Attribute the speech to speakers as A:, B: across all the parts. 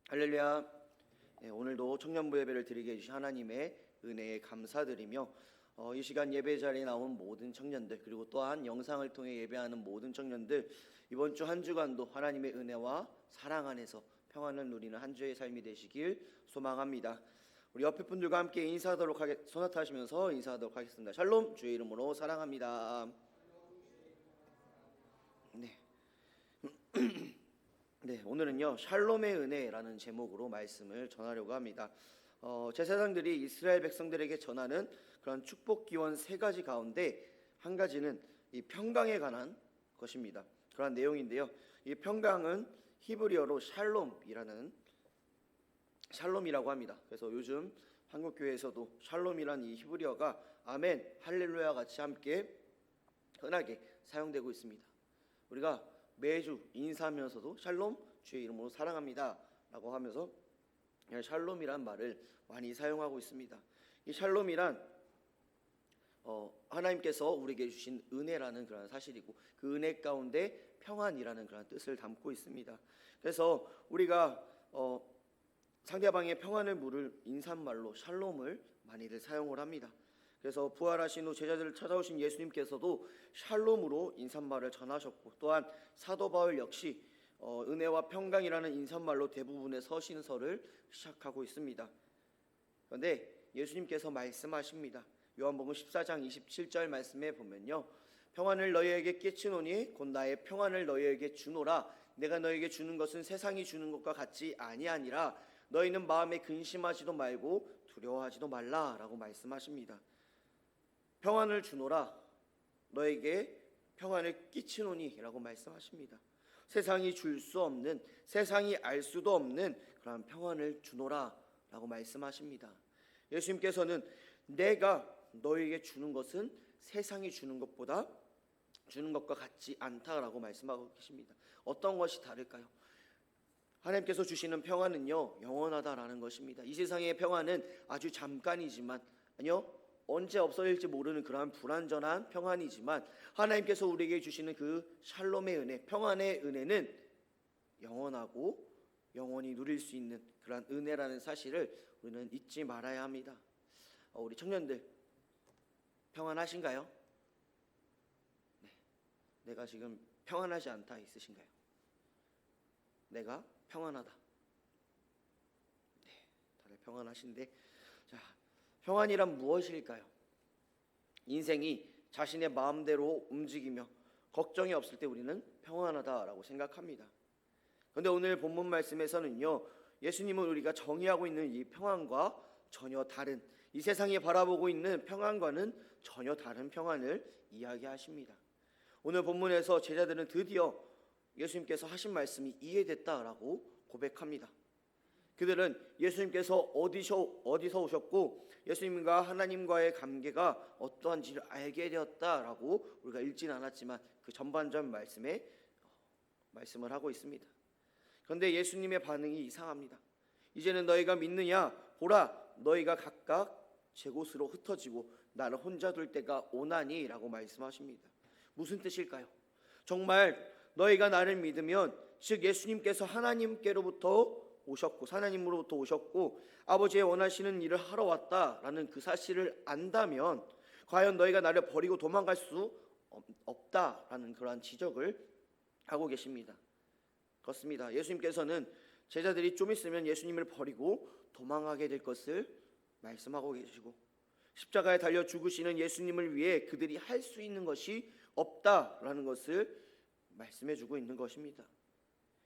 A: 할렐루야. 오늘도 청년부 예배를 드리게 해주신 하나님의 은혜에 감사드리며 이 시간 예배 자리에 나온 모든 청년들, 그리고 또한 영상을 통해 예배하는 모든 청년들, 이번 주 한 주간도 하나님의 은혜와 사랑 안에서 평안을 누리는 한 주의 삶이 되시길 소망합니다. 우리 옆에 분들과 함께 소나타 하시면서 인사하도록 하겠습니다. 샬롬, 주의 이름으로 사랑합니다. 네. 네, 오늘은요 샬롬의 은혜라는 제목으로 말씀을 전하려고 합니다. 제사장들이 이스라엘 백성들에게 전하는 그런 축복 기원 세 가지 가운데 한 가지는 이 평강에 관한 것입니다. 그런 내용인데요, 이 평강은 히브리어로 샬롬이라고 합니다. 그래서 요즘 한국 교회에서도 샬롬이란 이 히브리어가 아멘, 할렐루야 같이 함께 흔하게 사용되고 있습니다. 우리가 매주 인사하면서도 샬롬, 주의 이름으로 사랑합니다 라고 하면서 샬롬이란 말을 많이 사용하고 있습니다. 이 샬롬이란 하나님께서 우리에게 주신 은혜라는 그런 사실이고, 그 은혜 가운데 평안이라는 그런 뜻을 담고 있습니다. 그래서 우리가 상대방의 평안을 물을 인사말로 샬롬을 많이들 사용을 합니다. 그래서 부활하신 후 제자들을 찾아오신 예수님께서도 샬롬으로 인사말을 전하셨고, 또한 사도 바울 역시 은혜와 평강이라는 인사말로 대부분의 서신서를 시작하고 있습니다. 그런데 예수님께서 말씀하십니다. 요한복음 14장 27절 말씀에 보면요, 평안을 너희에게 끼치노니 곧 나의 평안을 너희에게 주노라. 내가 너희에게 주는 것은 세상이 주는 것과 같지 아니하니라. 너희는 마음에 근심하지도 말고 두려워하지도 말라라고 말씀하십니다. 평안을 주노라, 너에게 평안을 끼치노니 라고 말씀하십니다. 세상이 줄 수 없는, 세상이 알 수도 없는 그런 평안을 주노라 라고 말씀하십니다. 예수님께서는 내가 너에게 주는 것은 세상이 주는 것과 같지 않다라고 말씀하고 계십니다. 어떤 것이 다를까요? 하나님께서 주시는 평안은요 영원하다라는 것입니다. 이 세상의 평안은 아주 잠깐이지만, 언제 없어질지 모르는 그러한 불완전한 평안이지만, 하나님께서 우리에게 주시는 그 샬롬의 은혜, 평안의 은혜는 영원하고 영원히 누릴 수 있는 그러한 은혜라는 사실을 우리는 잊지 말아야 합니다. 우리 청년들 평안하신가요? 네. 내가 지금 평안하지 않다 있으신가요? 내가 평안하다. 네, 다들 평안하신데, 자, 평안이란 무엇일까요? 인생이 자신의 마음대로 움직이며 걱정이 없을 때 우리는 평안하다라고 생각합니다. 그런데 오늘 본문 말씀에서는요, 예수님은 우리가 정의하고 있는 이 평안과 전혀 다른, 이 세상이 바라보고 있는 평안과는 전혀 다른 평안을 이야기하십니다. 오늘 본문에서 제자들은 드디어 예수님께서 하신 말씀이 이해됐다라고 고백합니다. 그들은 예수님께서 어디서 오셨고 예수님과 하나님과의 관계가 어떠한지를 알게 되었다라고 우리가 읽진 않았지만 그 전반전 말씀을 하고 있습니다. 그런데 예수님의 반응이 이상합니다. 이제는 너희가 믿느냐? 보라, 너희가 각각 제 곳으로 흩어지고 나를 혼자 둘 때가 오나니 라고 말씀하십니다. 무슨 뜻일까요? 정말 너희가 나를 믿으면, 즉 예수님께서 하나님으로부터 오셨고 아버지의 원하시는 일을 하러 왔다라는 그 사실을 안다면 과연 너희가 나를 버리고 도망갈 수 없다라는 그러한 지적을 하고 계십니다. 그렇습니다. 예수님께서는 제자들이 좀 있으면 예수님을 버리고 도망하게 될 것을 말씀하고 계시고, 십자가에 달려 죽으시는 예수님을 위해 그들이 할 수 있는 것이 없다라는 것을 말씀해주고 있는 것입니다.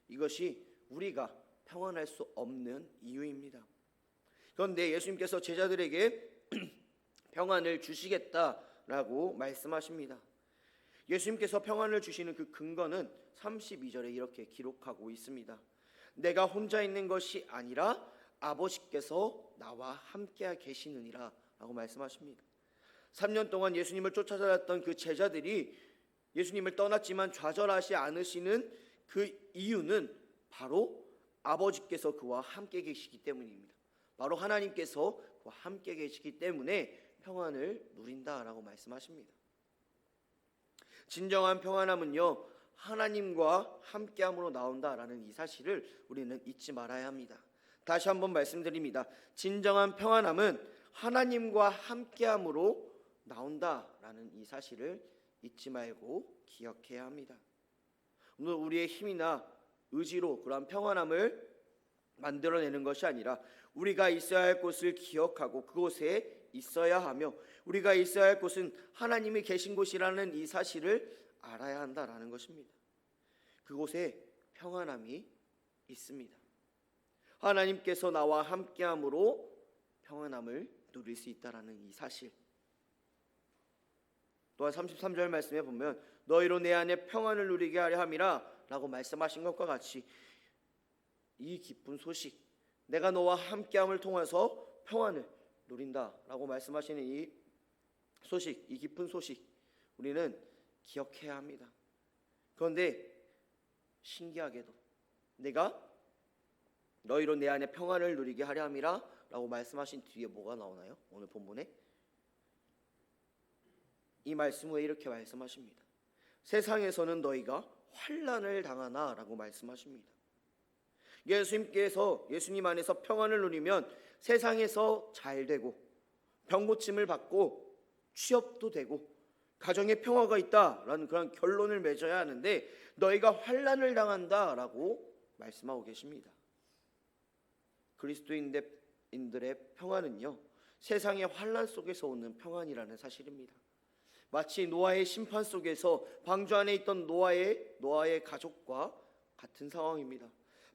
A: 이것이 우리가 평안할 수 없는 이유입니다. 그런데 예수님께서 제자들에게 평안을 주시겠다라고 말씀하십니다. 예수님께서 평안을 주시는 그 근거는 32절에 이렇게 기록하고 있습니다. 내가 혼자 있는 것이 아니라 아버지께서 나와 함께 계시느니라 라고 말씀하십니다. 3년 동안 예수님을 쫓아다녔던 그 제자들이 예수님을 떠났지만 좌절하지 않으시는 그 이유는 바로 아버지께서 그와 함께 계시기 때문입니다. 바로 하나님께서 그와 함께 계시기 때문에 평안을 누린다라고 말씀하십니다. 진정한 평안함은요, 하나님과 함께함으로 나온다라는 이 사실을 우리는 잊지 말아야 합니다. 다시 한번 말씀드립니다. 진정한 평안함은 하나님과 함께함으로 나온다라는 이 사실을 잊지 말고 기억해야 합니다. 오늘 우리의 힘이나 의지로 그러한 평안함을 만들어내는 것이 아니라 우리가 있어야 할 곳을 기억하고 그곳에 있어야 하며 우리가 있어야 할 곳은 하나님이 계신 곳이라는 이 사실을 알아야 한다라는 것입니다. 그곳에 평안함이 있습니다. 하나님께서 나와 함께함으로 평안함을 누릴 수 있다라는 이 사실. 또한 33절 말씀에 보면 너희로 내 안에 평안을 누리게 하려 함이라 라고 말씀하신 것과 같이 이 기쁜 소식, 내가 너와 함께함을 통해서 평안을 누린다 라고 말씀하시는 이 소식, 이 기쁜 소식 우리는 기억해야 합니다. 그런데 신기하게도 내가 너희로 내 안에 평안을 누리게 하려 함이라 라고 말씀하신 뒤에 뭐가 나오나요? 오늘 본문에 이 말씀 후에 이렇게 말씀하십니다. 세상에서는 너희가 환난을 당하나 라고 말씀하십니다. 예수님 안에서 평안을 누리면 세상에서 잘 되고 병 고침을 받고 취업도 되고 가정에 평화가 있다라는 그런 결론을 맺어야 하는데 너희가 환난을 당한다라고 말씀하고 계십니다. 그리스도인들의 평안은요, 세상의 환난 속에서 오는 평안이라는 사실입니다. 마치 노아의 심판 속에서 방주 안에 있던 노아의 가족과 같은 상황입니다.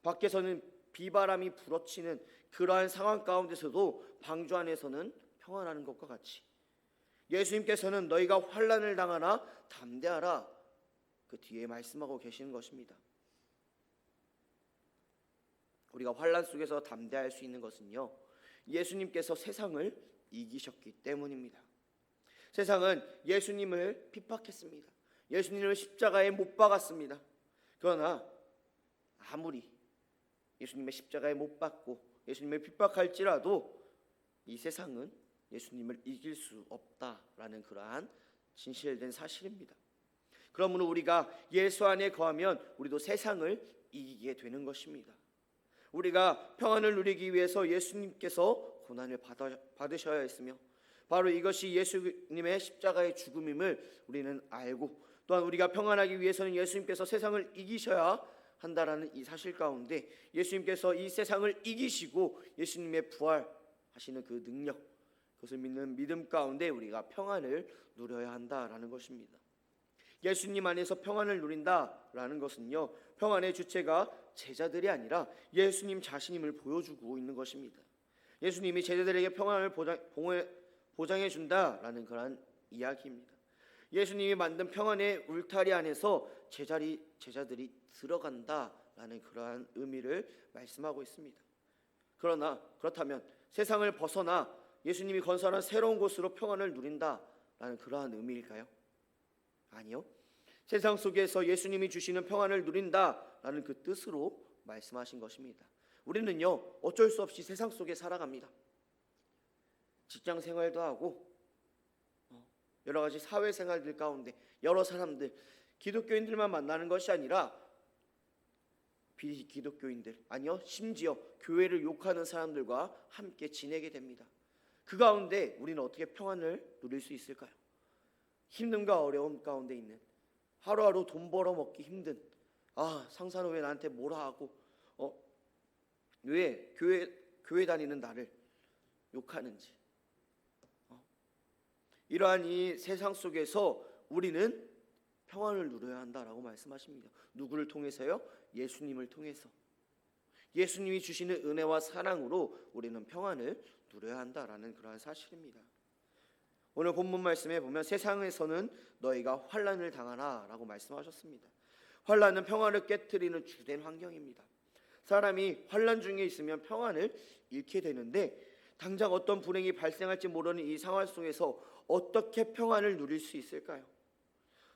A: 밖에서는 비바람이 불어치는 그러한 상황 가운데서도 방주 안에서는 평안하는 것과 같이 예수님께서는 너희가 환난을 당하나 담대하라 그 뒤에 말씀하고 계시는 것입니다. 우리가 환난 속에서 담대할 수 있는 것은요, 예수님께서 세상을 이기셨기 때문입니다. 세상은 예수님을 핍박했습니다. 예수님을 십자가에 못 박았습니다. 그러나 아무리 예수님의 십자가에 못 박고 예수님을 핍박할지라도 이 세상은 예수님을 이길 수 없다라는 그러한 진실된 사실입니다. 그러므로 우리가 예수 안에 거하면 우리도 세상을 이기게 되는 것입니다. 우리가 평안을 누리기 위해서 예수님께서 고난을 받으셔야 했으며 바로 이것이 예수님의 십자가의 죽음임을 우리는 알고 또한 우리가 평안하기 위해서는 예수님께서 세상을 이기셔야 한다라는 이 사실 가운데 예수님께서 이 세상을 이기시고 예수님의 부활하시는 그 능력, 그것을 믿는 믿음 가운데 우리가 평안을 누려야 한다라는 것입니다. 예수님 안에서 평안을 누린다라는 것은요, 평안의 주체가 제자들이 아니라 예수님 자신임을 보여주고 있는 것입니다. 예수님이 제자들에게 평안을 보장해 준다라는 그런 이야기입니다. 예수님이 만든 평안의 울타리 안에서 제자들이 들어간다라는 그러한 의미를 말씀하고 있습니다. 그렇다면 세상을 벗어나 예수님이 건설한 새로운 곳으로 평안을 누린다라는 그러한 의미일까요? 아니요. 세상 속에서 예수님이 주시는 평안을 누린다라는 그 뜻으로 말씀하신 것입니다. 우리는요, 어쩔 수 없이 세상 속에 살아갑니다. 직장 생활도 하고 여러 가지 사회 생활들 가운데 여러 사람들, 기독교인들만 만나는 것이 아니라 비기독교인들, 아니요, 심지어 교회를 욕하는 사람들과 함께 지내게 됩니다. 그 가운데 우리는 어떻게 평안을 누릴 수 있을까요? 힘듦과 어려움 가운데 있는, 하루하루 돈 벌어먹기 힘든, 상사는 왜 나한테 뭐라 하고 왜 교회 다니는 나를 욕하는지, 이러한 이 세상 속에서 우리는 평안을 누려야 한다라고 말씀하십니다. 누구를 통해서요? 예수님을 통해서. 예수님이 주시는 은혜와 사랑으로 우리는 평안을 누려야 한다라는 그러한 사실입니다. 오늘 본문 말씀에 보면 세상에서는 너희가 환난을 당하라 라고 말씀하셨습니다. 환난은 평안을 깨트리는 주된 환경입니다. 사람이 환난 중에 있으면 평안을 잃게 되는데 당장 어떤 불행이 발생할지 모르는 이 상황 속에서 어떻게 평안을 누릴 수 있을까요?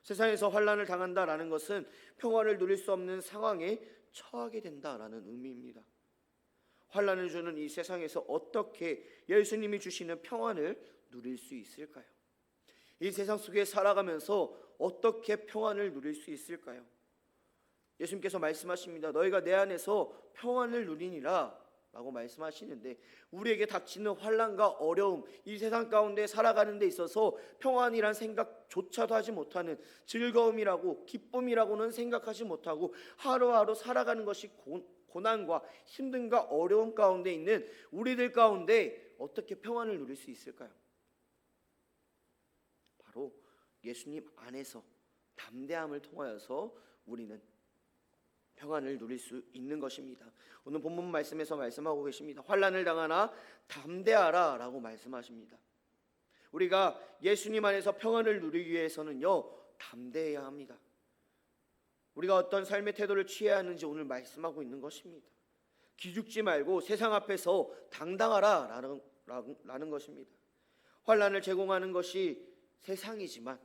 A: 세상에서 환난을 당한다라는 것은 평안을 누릴 수 없는 상황에 처하게 된다라는 의미입니다. 환난을 주는 이 세상에서 어떻게 예수님이 주시는 평안을 누릴 수 있을까요? 이 세상 속에 살아가면서 어떻게 평안을 누릴 수 있을까요? 예수님께서 말씀하십니다. 너희가 내 안에서 평안을 누리니라 라고 말씀하시는데, 우리에게 닥치는 환난과 어려움, 이 세상 가운데 살아가는 데 있어서 평안이란 생각조차도 하지 못하는, 즐거움이라고 기쁨이라고는 생각하지 못하고 하루하루 살아가는 것이 고난과 힘듦과 어려움 가운데 있는 우리들 가운데 어떻게 평안을 누릴 수 있을까요? 바로 예수님 안에서 담대함을 통하여서 우리는 평안을 누릴 수 있는 것입니다. 오늘 본문 말씀에서 말씀하고 계십니다. 환난을 당하나 담대하라 라고 말씀하십니다. 우리가 예수님 안에서 평안을 누리기 위해서는요, 담대해야 합니다. 우리가 어떤 삶의 태도를 취해야 하는지 오늘 말씀하고 있는 것입니다. 기죽지 말고 세상 앞에서 당당하라 라는 것입니다. 환난을 제공하는 것이 세상이지만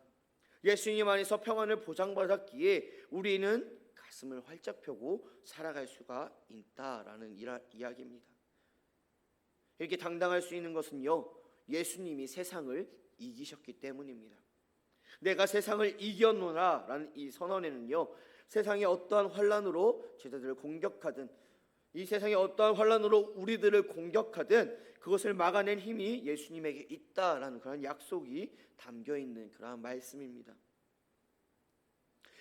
A: 예수님 안에서 평안을 보장받았기에 우리는 가슴을 활짝 펴고 살아갈 수가 있다라는 이야기입니다. 이렇게 당당할 수 있는 것은요, 예수님이 세상을 이기셨기 때문입니다. 내가 세상을 이겼노라라는 이 선언에는요, 세상의 어떠한 환난으로 제자들을 공격하든, 이 세상의 어떠한 환난으로 우리들을 공격하든 그것을 막아낸 힘이 예수님에게 있다라는 그런 약속이 담겨 있는 그러한 말씀입니다.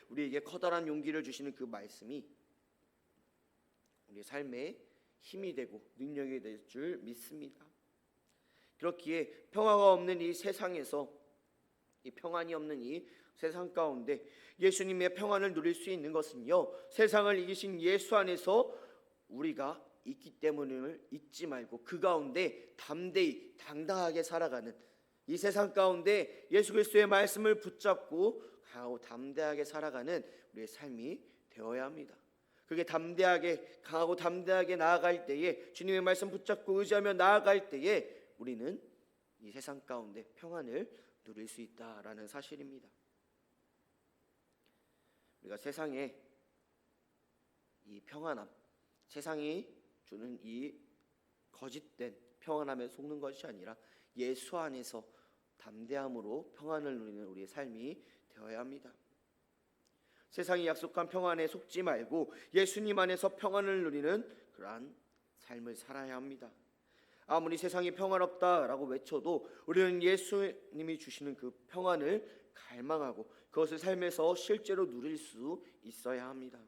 A: 우리에게 커다란 용기를 주시는 그 말씀이 우리의 삶에 힘이 되고 능력이 될 줄 믿습니다. 그렇기에 평화가 없는 이 세상에서, 이 평안이 없는 이 세상 가운데 예수님의 평안을 누릴 수 있는 것은요, 세상을 이기신 예수 안에서 우리가 있기 때문을 잊지 말고 그 가운데 담대히 당당하게 살아가는, 이 세상 가운데 예수 그리스도의 말씀을 붙잡고 강하고 담대하게 살아가는 우리의 삶이 되어야 합니다. 그게 담대하게, 강하고 담대하게 나아갈 때에, 주님의 말씀 붙잡고 의지하며 나아갈 때에 우리는 이 세상 가운데 평안을 누릴 수 있다라는 사실입니다. 우리가 세상에 이 평안함, 세상이 주는 이 거짓된 평안함에 속는 것이 아니라 예수 안에서 담대함으로 평안을 누리는 우리의 삶이 되어야 합니다. 세상이 약속한 평안에 속지 말고 예수님 안에서 평안을 누리는 그러한 삶을 살아야 합니다. 아무리 세상이 평화롭다라고 외쳐도 우리는 예수님이 주시는 그 평안을 갈망하고 그것을 삶에서 실제로 누릴 수 있어야 합니다.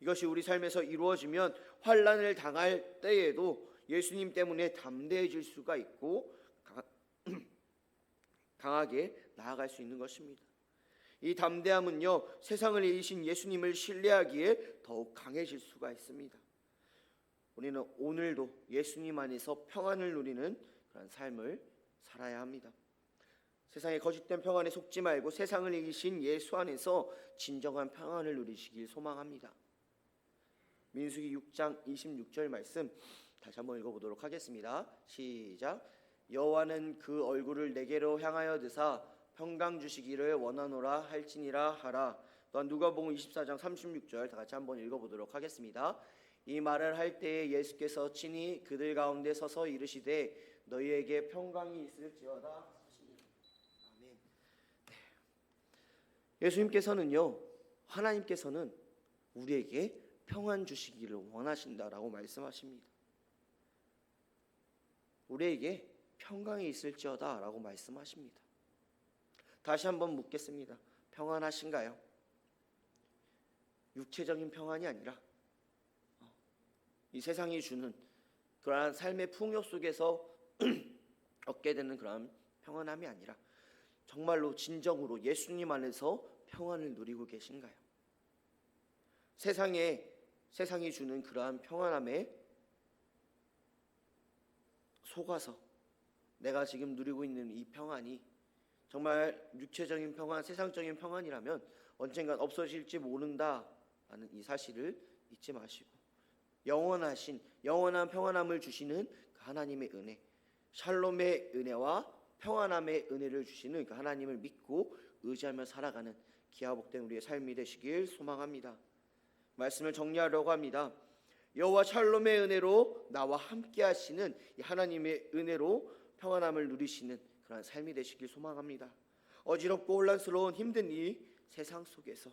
A: 이것이 우리 삶에서 이루어지면 환난을 당할 때에도 예수님 때문에 담대해질 수가 있고 강하게 나아갈 수 있는 것입니다. 이 담대함은요, 세상을 이기신 예수님을 신뢰하기에 더욱 강해질 수가 있습니다. 우리는 오늘도 예수님 안에서 평안을 누리는 그런 삶을 살아야 합니다. 세상의 거짓된 평안에 속지 말고 세상을 이기신 예수 안에서 진정한 평안을 누리시길 소망합니다. 민수기 6장 26절 말씀 다시 한번 읽어보도록 하겠습니다. 시작. 여호와는 그 얼굴을 내게로 향하여 드사 평강 주시기를 원하노라 할지니라 하라. 또한 누가복음 24장 36절 다 같이 한번 읽어보도록 하겠습니다. 이 말을 할 때에 예수께서 친히 그들 가운데 서서 이르시되 너희에게 평강이 있을지어다 하시니. 아멘. 예수님께서는요, 하나님께서는 우리에게 평안 주시기를 원하신다라고 말씀하십니다. 우리에게 평강이 있을지어다 라고 말씀하십니다. 다시 한번 묻겠습니다. 평안하신가요? 육체적인 평안이 아니라 이 세상이 주는 그러한 삶의 풍요 속에서 얻게 되는 그러한 평안함이 아니라 정말로 진정으로 예수님 안에서 평안을 누리고 계신가요? 세상이 주는 그러한 평안함에 속아서 내가 지금 누리고 있는 이 평안이 정말 육체적인 평안, 세상적인 평안이라면 언젠간 없어질지 모른다라는 이 사실을 잊지 마시고 영원한 평안함을 주시는 그 하나님의 은혜, 샬롬의 은혜와 평안함의 은혜를 주시는 그 하나님을 믿고 의지하며 살아가는 기하복된 우리의 삶이 되시길 소망합니다. 말씀을 정리하려고 합니다. 여호와 샬롬의 은혜로 나와 함께 하시는 이 하나님의 은혜로 평안함을 누리시는 그런 삶이 되시길 소망합니다. 어지럽고 혼란스러운 힘든 이 세상 속에서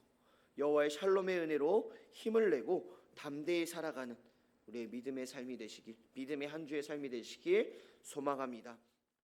A: 여호와의 샬롬의 은혜로 힘을 내고 담대히 살아가는 우리의 믿음의 삶이 되시길, 믿음의 한 주의 삶이 되시길 소망합니다.